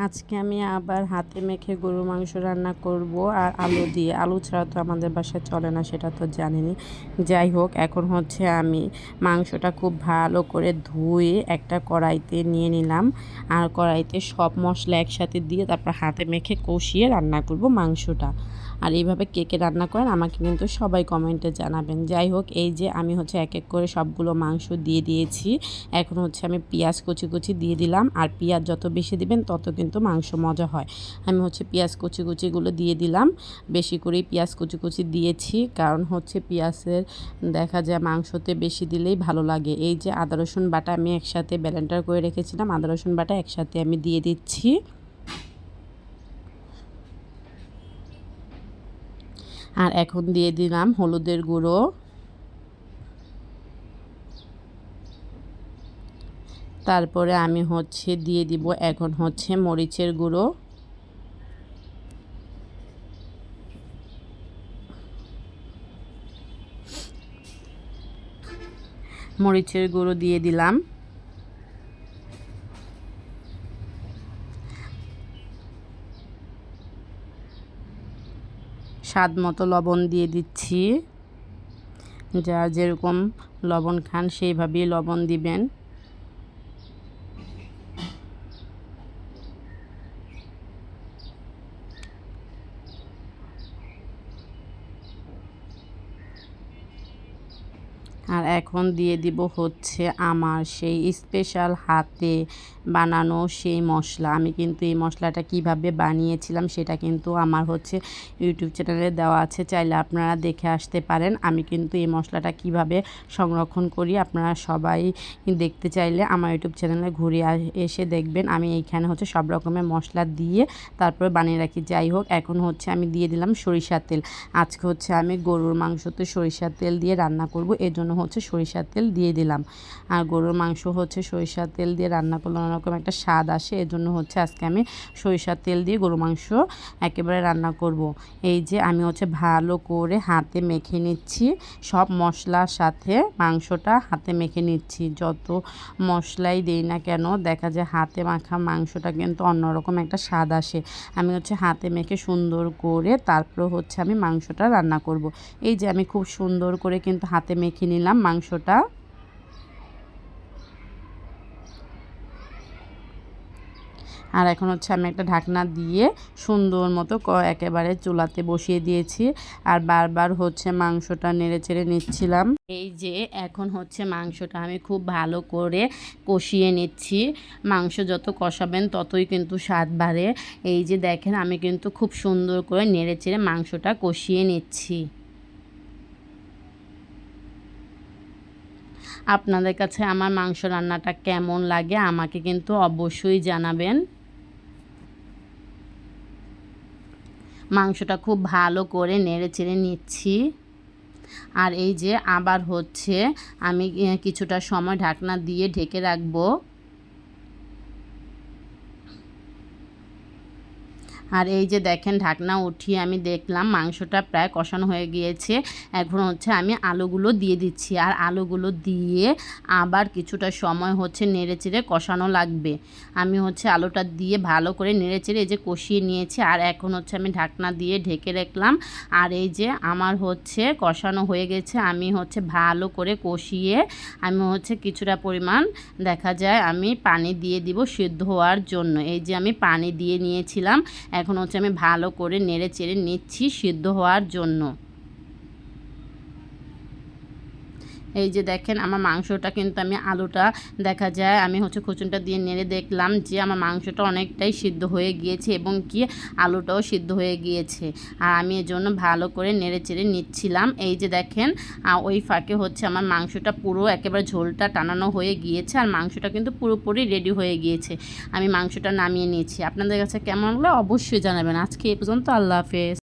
আজকে আমি আবার হাতে মেখে গরুর মাংস রান্না করব আর আলু দিয়ে। আলু ছাড়া তো আমাদের বাসায় চলে না, সেটা তো জানেনই। যাই হোক, এখন হচ্ছে আমি মাংসটা খুব ভালো করে ধুয়ে একটা কড়াইতে নিয়ে নিলাম। আর কড়াইতে সব মশলা একসাথে দিয়ে তারপর হাতে মেখে কষিয়ে রান্না করব মাংসটা। আর এইভাবে কে কে রান্না করেন আমাকে কিন্তু সবাই কমেন্টে জানাবেন। যাই হোক, এই যে আমি হচ্ছে এক এক করে সবগুলো মাংস দিয়ে দিয়েছি। এখন হচ্ছে আমি পেঁয়াজ কুচি কুচি দিয়ে দিলাম। আর পেঁয়াজ যত বেশি দিবেন তত কিন্তু মাংস মজা হয়। আমি হচ্ছে পেঁয়াজ কুচি কুচিগুলো দিয়ে দিলাম। বেশি করেই পেঁয়াজ কুচি কুচি দিয়েছি, কারণ হচ্ছে পেঁয়াজের দেখা যায় মাংসতে বেশি দিলেই ভালো লাগে। এই যে আদা রসুন বাটা আমি একসাথে ব্লেন্ডার করে রেখেছিলাম, আদা রসুন বাটা একসাথে আমি দিয়ে দিচ্ছি। আর এখন দিয়ে দিলাম হলুদের গুঁড়ো, তারপরে আমি হচ্ছে দিয়ে দিব এখন হচ্ছে মরিচের গুঁড়ো, মরিচের গুঁড়ো দিয়ে দিলাম। স্বাদ মতো লবণ দিয়ে দিচ্ছি। যার যেরকম লবণ খান সেইভাবেই লবণ দিবেন। আর এখন দিয়ে দিব হচ্ছে আমার সেই স্পেশাল হাতে বানানো সেই মশলা। আমি কিন্তু এই মশলাটা কিভাবে বানিয়েছিলাম সেটা কিন্তু আমার হচ্ছে ইউটিউব চ্যানেলে দেওয়া আছে, চাইলে আপনারা দেখে আসতে পারেন। আমি কিন্তু এই মশলাটা কিভাবে সংরক্ষণ করি আপনারা সবাই দেখতে চাইলে আমার ইউটিউব চ্যানেলে ঘুরে এসে দেখবেন। আমি এইখানে হচ্ছে সব রকমের মশলা দিয়ে তারপরে বানিয়ে রাখি। যাই হোক, এখন হচ্ছে আমি দিয়ে দিলাম সরিষার তেল। আজকে হচ্ছে আমি গরুর মাংসতে সরিষার তেল দিয়ে রান্না করব, এজন্য হচ্ছে সরিষার তেল দিয়ে দিলাম। আর গরুর মাংস হচ্ছে সরিষার তেল দিয়ে রান্না করলে অন্যরকম একটা স্বাদ আসে, এজন্য হচ্ছে আজকে আমি সরিষার তেল দিয়ে গরুর মাংস একেবারে রান্না করব। এই যে আমি হচ্ছে ভালো করে হাতে মেখে নিচ্ছি, সব মশলার সাথে মাংসটা হাতে মেখে নিচ্ছি। যত মশলাই দেই না কেন দেখা যায় হাতে মাখা মাংসটা কিন্তু অন্যরকম একটা স্বাদ আসে। আমি হচ্ছে হাতে মেখে সুন্দর করে তারপর হচ্ছে আমি মাংসটা রান্না করব। এই যে আমি খুব সুন্দর করে কিন্তু হাতে মেখে নিলাম মাংসটা। আর এখন হচ্ছে আমি একটা ঢাকনা দিয়ে সুন্দর মতো একেবারে চুলাতে বসিয়ে দিয়েছি। আর বারবার হচ্ছে মাংসটা নেড়ে চেড়ে নিচ্ছিলাম। এই যে এখন হচ্ছে মাংসটা আমি খুব ভালো করে কষিয়ে নিচ্ছি। মাংস যত কষাবেন ততই কিন্তু স্বাদ বাড়ে। এই যে দেখেন আমি কিন্তু খুব সুন্দর করে নেড়ে চেড়ে মাংসটা কষিয়ে নিচ্ছি। আপনাদের কাছে আমার মাংস রান্নাটা কেমন লাগে আমাকে কিন্তু অবশ্যই জানাবেন। মাংসটা খুব ভালো করে নেড়ে চেড়ে নিচ্ছি। আর এই যে আবার হচ্ছে আমি কিছুটা সময় ঢাকনা দিয়ে ঢেকে রাখবো। আর এই যে দেখেন ঢাকনা উঠিয়ে আমি দেখলাম মাংসটা প্রায় কষানো হয়ে গিয়েছে। এখন হচ্ছে আমি আলুগুলো দিয়ে দিচ্ছি। আর আলুগুলো দিয়ে আবার কিছুটা সময় হচ্ছে নেড়েচেড়ে কষানো লাগবে। আমি হচ্ছে আলুটা দিয়ে ভালো করে নেড়েচেড়ে এই যে কষিয়ে নিয়েছি। আর এখন হচ্ছে আমি ঢাকনা দিয়ে ঢেকে রাখলাম। আর এই যে আমার হচ্ছে কষানো হয়ে গেছে। আমি হচ্ছে ভালো করে কষিয়ে আমি হচ্ছে কিছুটা পরিমাণ দেখা যায় আমি পানি দিয়ে দিব সিদ্ধ হওয়ার জন্য। এই যে আমি পানি দিয়ে নিয়েছিলাম। এখন হচ্ছে আমি ভালো করে নেড়ে চেড়ে নিচ্ছি সিদ্ধ হওয়ার জন্য। এই যে দেখেন আমার মাংসটা কিন্তু আমি আলুটা দেখা যায় আমি হচ্ছে খুচুনটা দিয়ে নেড়ে দেখলাম যে আমার মাংসটা অনেকটাই সিদ্ধ হয়ে গিয়েছে এবং কি আলুটাও সিদ্ধ হয়ে গিয়েছে। আর আমি এর জন্য ভালো করে নেড়ে চেড়ে নিচ্ছিলাম। এই যে দেখেন ওই ফাঁকে হচ্ছে আমার মাংসটা পুরো একেবারে ঝোলটা টানানো হয়ে গিয়েছে। আর মাংসটা কিন্তু পুরোপুরি রেডি হয়ে গিয়েছে। আমি মাংসটা নামিয়ে নিয়েছি। আপনাদের কাছে কেমন লাগলো অবশ্যই জানাবেন। আজকে এই পর্যন্ত, আল্লাহ হাফেজ।